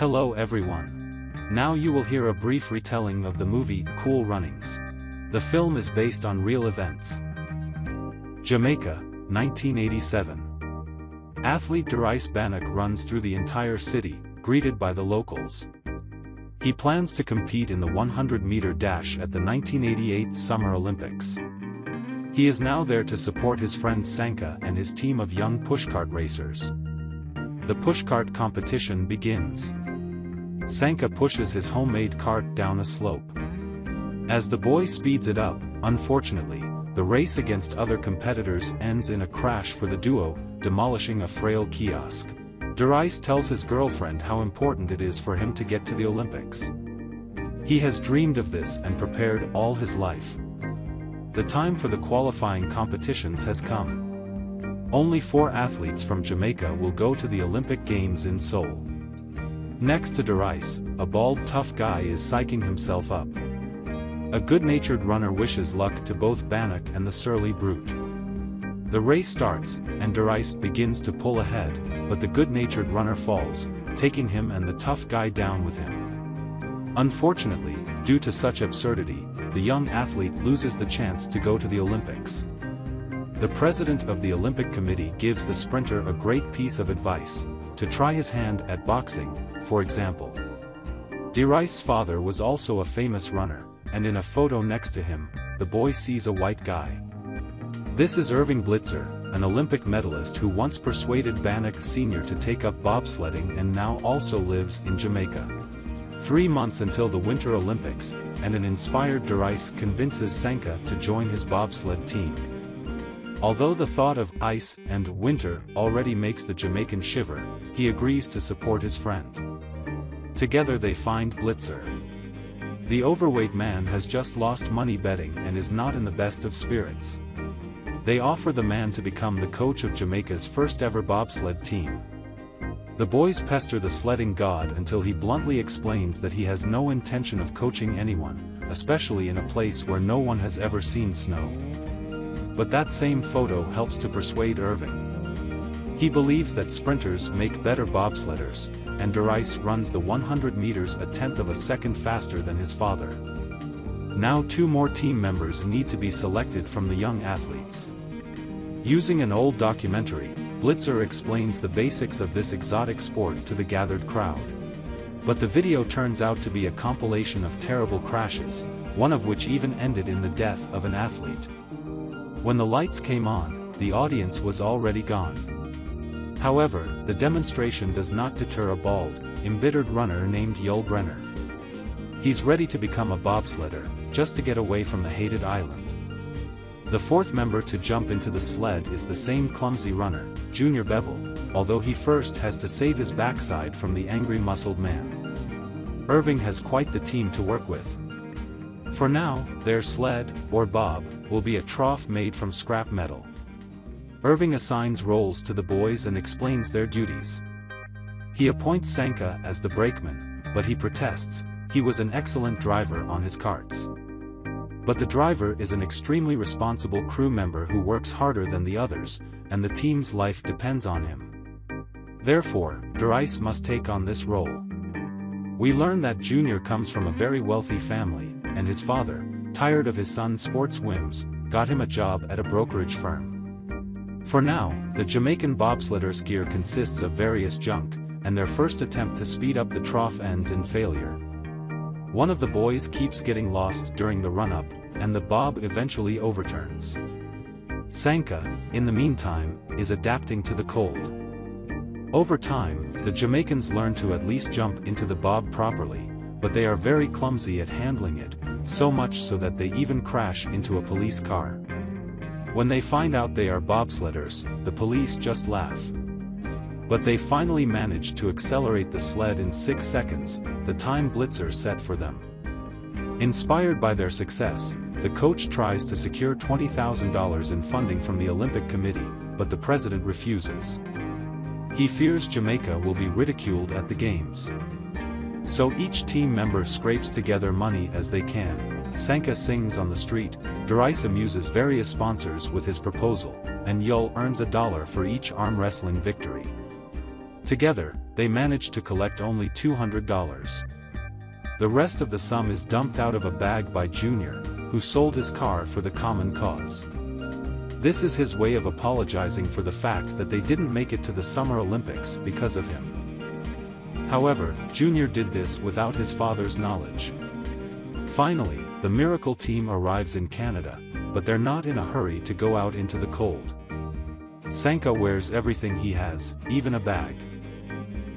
Hello everyone. Now you will hear a brief retelling of the movie Cool Runnings. The film is based on real events. Jamaica, 1987. Athlete Derice Bannock runs through the entire city, greeted by the locals. He plans to compete in the 100-meter dash at the 1988 Summer Olympics. He is now there to support his friend Sanka and his team of young pushcart racers. The pushcart competition begins. Sanka pushes his homemade cart down a slope. As the boy speeds it up, unfortunately, the race against other competitors ends in a crash for the duo, demolishing a frail kiosk. Derice tells his girlfriend how important it is for him to get to the Olympics. He has dreamed of this and prepared all his life. The time for the qualifying competitions has come. Only 4 athletes from Jamaica will go to the Olympic Games in Seoul. Next to Derice, a bald tough guy is psyching himself up. A good-natured runner wishes luck to both Bannock and the surly brute. The race starts, and Derice begins to pull ahead, but the good-natured runner falls, taking him and the tough guy down with him. Unfortunately, due to such absurdity, the young athlete loses the chance to go to the Olympics. The president of the Olympic Committee gives the sprinter a great piece of advice: to try his hand at boxing, for example. Derice's father was also a famous runner, and in a photo next to him, the boy sees a white guy. This is Irving Blitzer, an Olympic medalist who once persuaded Bannock Sr. to take up bobsledding and now also lives in Jamaica. 3 months until the Winter Olympics, and an inspired Derice convinces Sanka to join his bobsled team. Although the thought of ice and winter already makes the Jamaican shiver, he agrees to support his friend. Together they find Blitzer. The overweight man has just lost money betting and is not in the best of spirits. They offer the man to become the coach of Jamaica's first ever bobsled team. The boys pester the sledding god until he bluntly explains that he has no intention of coaching anyone, especially in a place where no one has ever seen snow. But that same photo helps to persuade Irving. He believes that sprinters make better bobsledders, and Derice runs the 100 meters a tenth of a second faster than his father. Now 2 more team members need to be selected from the young athletes. Using an old documentary, Blitzer explains the basics of this exotic sport to the gathered crowd. But the video turns out to be a compilation of terrible crashes, one of which even ended in the death of an athlete. When the lights came on, the audience was already gone. However, the demonstration does not deter a bald, embittered runner named Yul Brenner. He's ready to become a bobsledder, just to get away from the hated island. The 4th member to jump into the sled is the same clumsy runner, Junior Bevel, although he first has to save his backside from the angry muscled man. Irving has quite the team to work with. For now, their sled, or bob, will be a trough made from scrap metal. Irving assigns roles to the boys and explains their duties. He appoints Sanka as the brakeman, but he protests. He was an excellent driver on his carts. But the driver is an extremely responsible crew member who works harder than the others, and the team's life depends on him. Therefore, Derice must take on this role. We learn that Junior comes from a very wealthy family, and his father, tired of his son's sports whims, got him a job at a brokerage firm. For now, the Jamaican bobsledder gear consists of various junk, and their first attempt to speed up the trough ends in failure. One of the boys keeps getting lost during the run-up, and the bob eventually overturns. Sanka, in the meantime, is adapting to the cold. Over time, the Jamaicans learn to at least jump into the bob properly, but they are very clumsy at handling it, so much so that they even crash into a police car. When they find out they are bobsledders, the police just laugh. But they finally manage to accelerate the sled in 6 seconds, the time Blitzer set for them. Inspired by their success, the coach tries to secure $20,000 in funding from the Olympic Committee, but the president refuses. He fears Jamaica will be ridiculed at the games. So each team member scrapes together money as they can. Sanka sings on the street, Derice amuses various sponsors with his proposal, and Yul earns $1 for each arm wrestling victory. Together, they manage to collect only $200. The rest of the sum is dumped out of a bag by Junior, who sold his car for the common cause. This is his way of apologizing for the fact that they didn't make it to the Summer Olympics because of him. However, Junior did this without his father's knowledge. Finally, the Miracle team arrives in Canada, but they're not in a hurry to go out into the cold. Sanka wears everything he has, even a bag.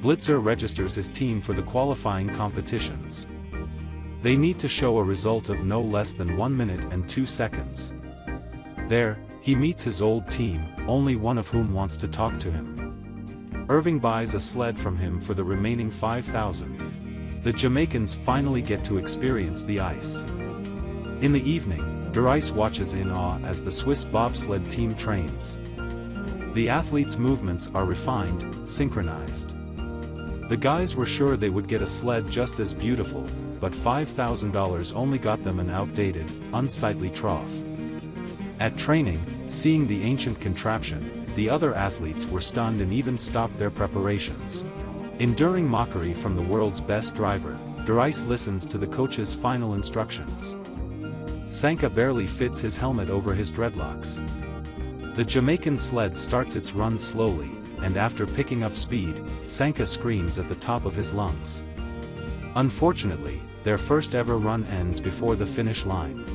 Blitzer registers his team for the qualifying competitions. They need to show a result of no less than 1 minute and 2 seconds. There, he meets his old team, only one of whom wants to talk to him. Irving buys a sled from him for the remaining $5,000. The Jamaicans finally get to experience the ice. In the evening, Derice watches in awe as the Swiss bobsled team trains. The athletes' movements are refined, synchronized. The guys were sure they would get a sled just as beautiful, but $5,000 only got them an outdated, unsightly trough. At training, seeing the ancient contraption, the other athletes were stunned and even stopped their preparations. Enduring mockery from the world's best driver, Derice listens to the coach's final instructions. Sanka barely fits his helmet over his dreadlocks. The Jamaican sled starts its run slowly, and after picking up speed, Sanka screams at the top of his lungs. Unfortunately, their first ever run ends before the finish line.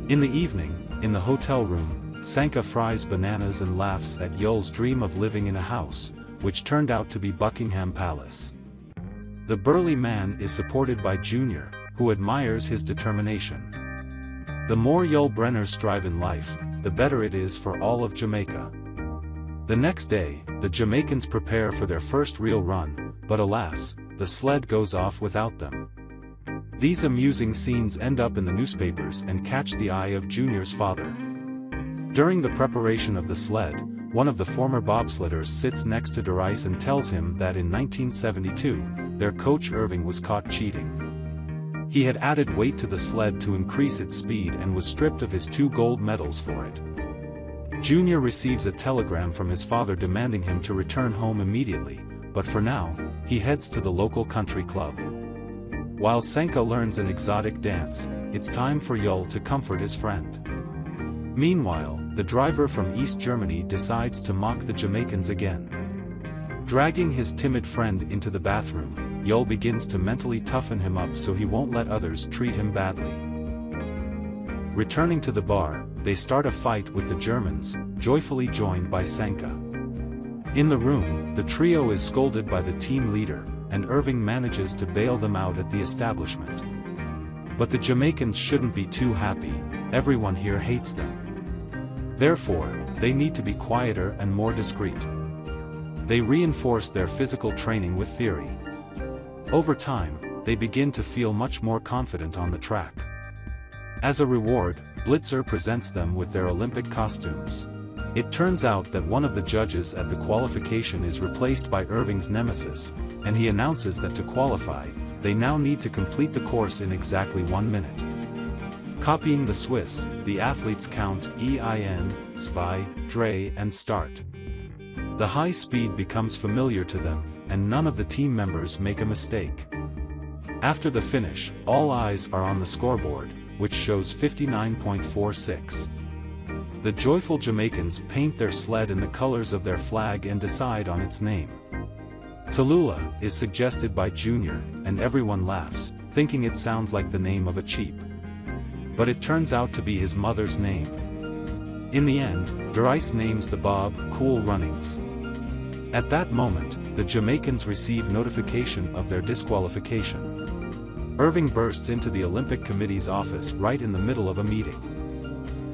In the evening, in the hotel room, Sanka fries bananas and laughs at Yul's dream of living in a house, which turned out to be Buckingham Palace. The burly man is supported by Junior, who admires his determination. The more Yul Brenners strive in life, the better it is for all of Jamaica. The next day, the Jamaicans prepare for their first real run, but alas, the sled goes off without them. These amusing scenes end up in the newspapers and catch the eye of Junior's father. During the preparation of the sled, one of the former bobsledders sits next to Derice and tells him that in 1972, their coach Irving was caught cheating. He had added weight to the sled to increase its speed and was stripped of his 2 gold medals for it. Junior receives a telegram from his father demanding him to return home immediately, but for now, he heads to the local country club. While Sanka learns an exotic dance, it's time for Yul to comfort his friend. Meanwhile, the driver from East Germany decides to mock the Jamaicans again. Dragging his timid friend into the bathroom, Yul begins to mentally toughen him up so he won't let others treat him badly. Returning to the bar, they start a fight with the Germans, joyfully joined by Sanka. In the room, the trio is scolded by the team leader, and Irving manages to bail them out at the establishment. But the Jamaicans shouldn't be too happy, everyone here hates them. Therefore, they need to be quieter and more discreet. They reinforce their physical training with theory. Over time, they begin to feel much more confident on the track. As a reward, Blitzer presents them with their Olympic costumes. It turns out that one of the judges at the qualification is replaced by Irving's nemesis, and he announces that to qualify, they now need to complete the course in exactly 1 minute. Copying the Swiss, the athletes count ein, zwei, drei and start. The high speed becomes familiar to them, and none of the team members make a mistake. After the finish, all eyes are on the scoreboard, which shows 59.46. The joyful Jamaicans paint their sled in the colors of their flag and decide on its name. Tallulah is suggested by Junior, and everyone laughs, thinking it sounds like the name of a cheap. But it turns out to be his mother's name. In the end, Derice names the bob Cool Runnings. At that moment, the Jamaicans receive notification of their disqualification. Irving bursts into the Olympic Committee's office right in the middle of a meeting.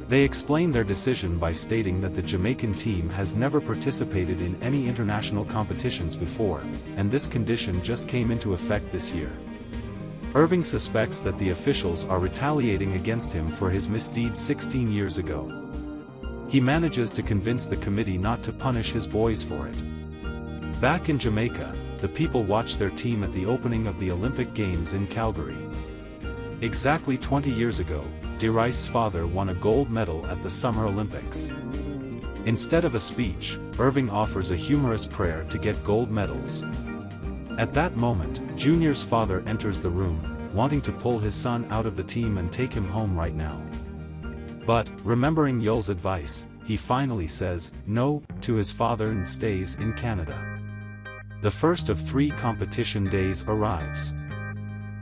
They explain their decision by stating that the Jamaican team has never participated in any international competitions before, and this condition just came into effect this year. Irving suspects that the officials are retaliating against him for his misdeed 16 years ago. He manages to convince the committee not to punish his boys for it. Back in Jamaica, the people watch their team at the opening of the Olympic Games in Calgary. Exactly 20 years ago, Derice's father won a gold medal at the Summer Olympics. Instead of a speech, Irving offers a humorous prayer to get gold medals. At that moment, Junior's father enters the room, wanting to pull his son out of the team and take him home right now. But, remembering Yoel's advice, he finally says no to his father and stays in Canada. The first of 3 competition days arrives.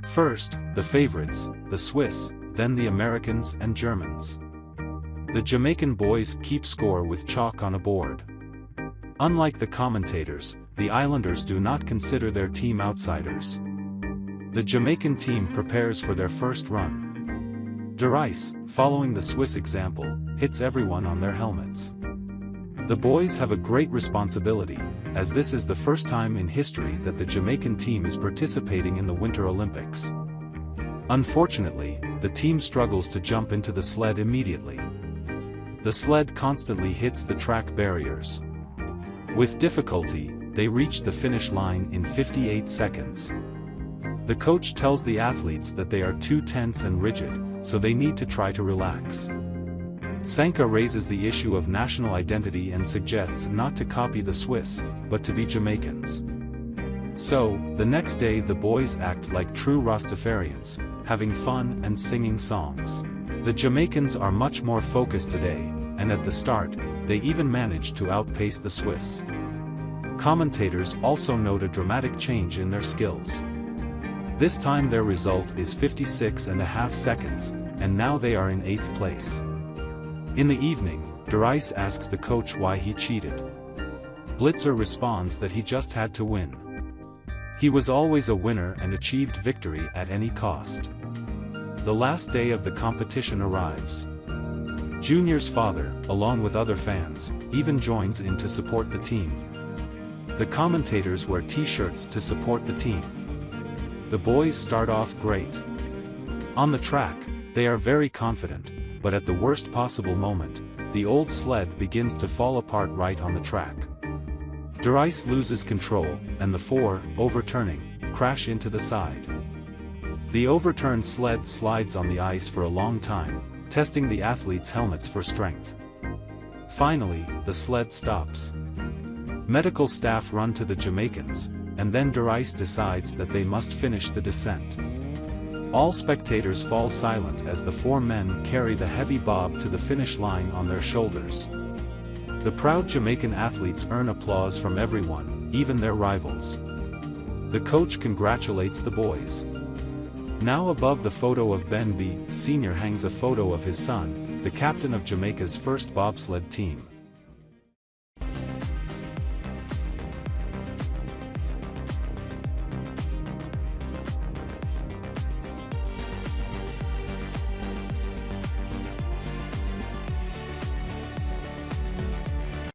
First, the favorites, the Swiss, then the Americans and Germans. The Jamaican boys keep score with chalk on a board. Unlike the commentators, the Islanders do not consider their team outsiders. The Jamaican team prepares for their first run. Derice, following the Swiss example, hits everyone on their helmets. The boys have a great responsibility, as this is the first time in history that the Jamaican team is participating in the Winter Olympics. Unfortunately, the team struggles to jump into the sled immediately. The sled constantly hits the track barriers. With difficulty, they reach the finish line in 58 seconds. The coach tells the athletes that they are too tense and rigid, so they need to try to relax. Sanka raises the issue of national identity and suggests not to copy the Swiss, but to be Jamaicans. So, the next day the boys act like true Rastafarians, having fun and singing songs. The Jamaicans are much more focused today, and at the start, they even managed to outpace the Swiss. Commentators also note a dramatic change in their skills. This time their result is 56.5 seconds, and now they are in 8th place. In the evening, Derice asks the coach why he cheated. Blitzer responds that he just had to win. He was always a winner and achieved victory at any cost. The last day of the competition arrives. Junior's father, along with other fans, even joins in to support the team. The commentators wear t-shirts to support the team. The boys start off great. On the track, they are very confident, but at the worst possible moment, the old sled begins to fall apart right on the track. Derice loses control, and the 4, overturning, crash into the side. The overturned sled slides on the ice for a long time, testing the athletes' helmets for strength. Finally, the sled stops. Medical staff run to the Jamaicans, and then Derice decides that they must finish the descent. All spectators fall silent as the 4 men carry the heavy bob to the finish line on their shoulders. The proud Jamaican athletes earn applause from everyone, even their rivals. The coach congratulates the boys. Now above the photo of Ben B. Sr. hangs a photo of his son, the captain of Jamaica's first bobsled team.